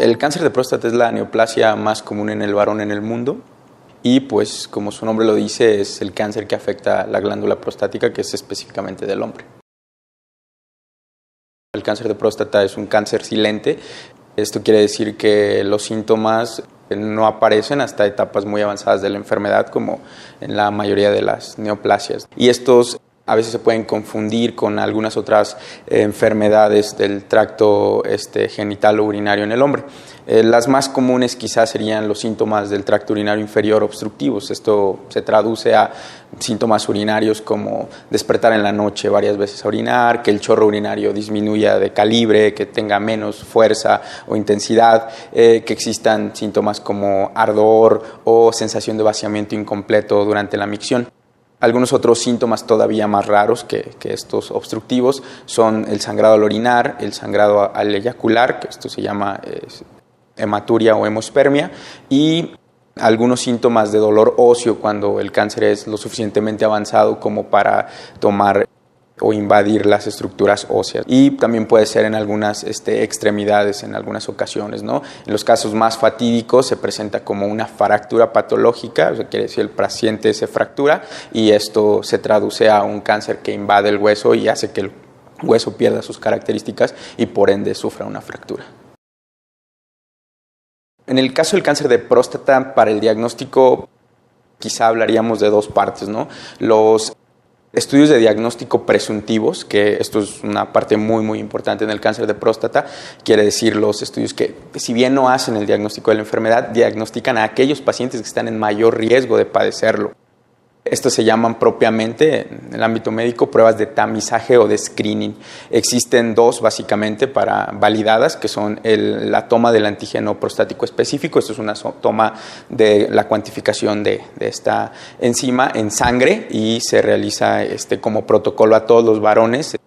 El cáncer de próstata es la neoplasia más común en el varón en el mundo y pues como su nombre lo dice es el cáncer que afecta la glándula prostática, que es específicamente del hombre. El cáncer de próstata es un cáncer silente. Esto quiere decir que los síntomas no aparecen hasta etapas muy avanzadas de la enfermedad, como en la mayoría de las neoplasias. Y estos a veces se pueden confundir con algunas otras enfermedades del tracto genital o urinario en el hombre. Las más comunes quizás serían los síntomas del tracto urinario inferior obstructivos. Esto se traduce a síntomas urinarios como despertar en la noche varias veces a orinar, que el chorro urinario disminuya de calibre, que tenga menos fuerza o intensidad, que existan síntomas como ardor o sensación de vaciamiento incompleto durante la micción. Algunos otros síntomas todavía más raros que estos obstructivos son el sangrado al orinar, el sangrado al eyacular, que esto se llama hematuria o hemospermia, y algunos síntomas de dolor óseo cuando el cáncer es lo suficientemente avanzado como para tomar o invadir las estructuras óseas. Y también puede ser en algunas extremidades en algunas ocasiones, ¿no? En los casos más fatídicos se presenta como una fractura patológica, o sea, quiere decir el paciente se fractura y esto se traduce a un cáncer que invade el hueso y hace que el hueso pierda sus características y por ende sufra una fractura. En el caso del cáncer de próstata, para el diagnóstico quizá hablaríamos de dos partes, ¿no? Los estudios de diagnóstico presuntivos, que esto es una parte muy importante en el cáncer de próstata, quiere decir los estudios que, si bien no hacen el diagnóstico de la enfermedad, diagnostican a aquellos pacientes que están en mayor riesgo de padecerlo. Estos se llaman propiamente, en el ámbito médico, pruebas de tamizaje o de screening. Existen dos básicamente validadas, que son la toma del antígeno prostático específico. Esto es una toma de la cuantificación de esta enzima en sangre y se realiza como protocolo a todos los varones,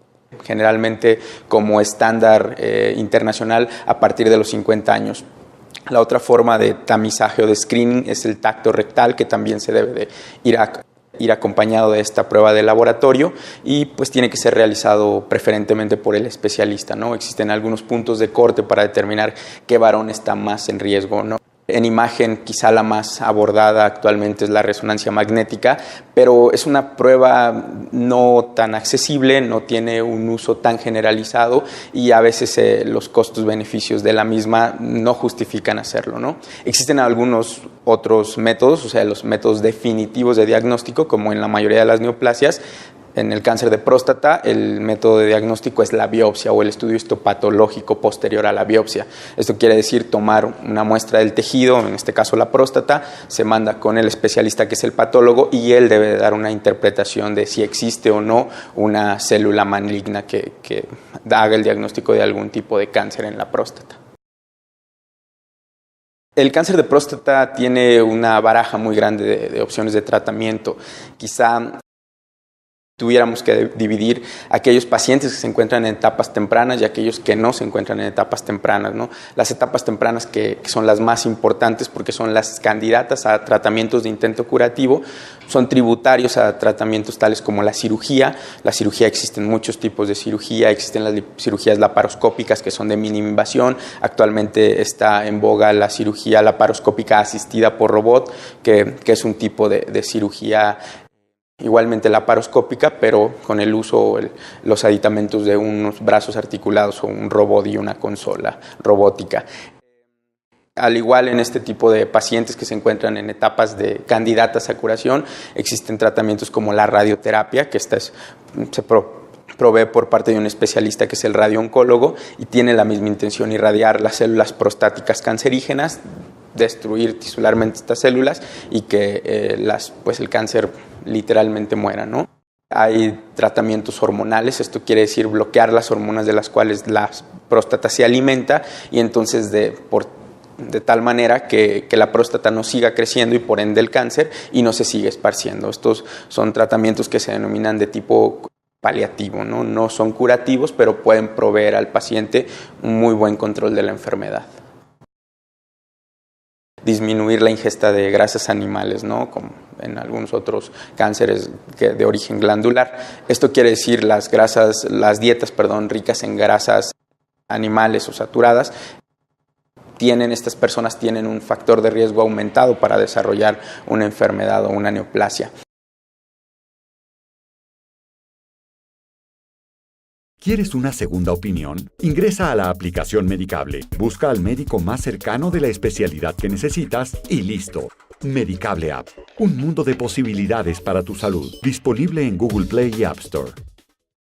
generalmente como estándar internacional a partir de los 50 años. La otra forma de tamizaje o de screening es el tacto rectal, que también se debe de ir acompañado de esta prueba de laboratorio y pues tiene que ser realizado preferentemente por el especialista, ¿no? Existen algunos puntos de corte para determinar qué varón está más en riesgo, ¿no? En imagen, quizá la más abordada actualmente es la resonancia magnética, pero es una prueba no tan accesible, no tiene un uso tan generalizado y a veces los costos-beneficios de la misma no justifican hacerlo, ¿no? Existen algunos otros métodos, o sea, los métodos definitivos de diagnóstico, como en la mayoría de las neoplasias. En el cáncer de próstata, el método de diagnóstico es la biopsia o el estudio histopatológico posterior a la biopsia. Esto quiere decir tomar una muestra del tejido, en este caso la próstata, se manda con el especialista que es el patólogo y él debe dar una interpretación de si existe o no una célula maligna que haga el diagnóstico de algún tipo de cáncer en la próstata. El cáncer de próstata tiene una baraja muy grande de opciones de tratamiento. Quizá tuviéramos que dividir aquellos pacientes que se encuentran en etapas tempranas y aquellos que no se encuentran en etapas tempranas, ¿no? Las etapas tempranas que son las más importantes porque son las candidatas a tratamientos de intento curativo, son tributarios a tratamientos tales como la cirugía. La cirugía, existen muchos tipos de cirugía, existen las cirugías laparoscópicas que son de mínima invasión. Actualmente está en boga la cirugía laparoscópica asistida por robot, que es un tipo de cirugía igualmente laparoscópica, pero con el uso, los aditamentos de unos brazos articulados o un robot y una consola robótica. Al igual en este tipo de pacientes que se encuentran en etapas de candidatas a curación, existen tratamientos como la radioterapia, que se provee por parte de un especialista que es el radiooncólogo y tiene la misma intención: irradiar las células prostáticas cancerígenas, destruir tisularmente estas células y que el cáncer literalmente muera, ¿no? Hay tratamientos hormonales, esto quiere decir bloquear las hormonas de las cuales la próstata se alimenta y entonces de tal manera que la próstata no siga creciendo y por ende el cáncer y no se sigue esparciendo. Estos son tratamientos que se denominan de tipo paliativo, ¿no? No son curativos, pero pueden proveer al paciente un muy buen control de la enfermedad. Disminuir la ingesta de grasas animales, ¿no? Como en algunos otros cánceres de origen glandular. Esto quiere decir las dietas ricas en grasas animales o saturadas estas personas tienen un factor de riesgo aumentado para desarrollar una enfermedad o una neoplasia. ¿Quieres una segunda opinión? Ingresa a la aplicación Medicable, busca al médico más cercano de la especialidad que necesitas y listo. Medicable App, un mundo de posibilidades para tu salud. Disponible en Google Play y App Store.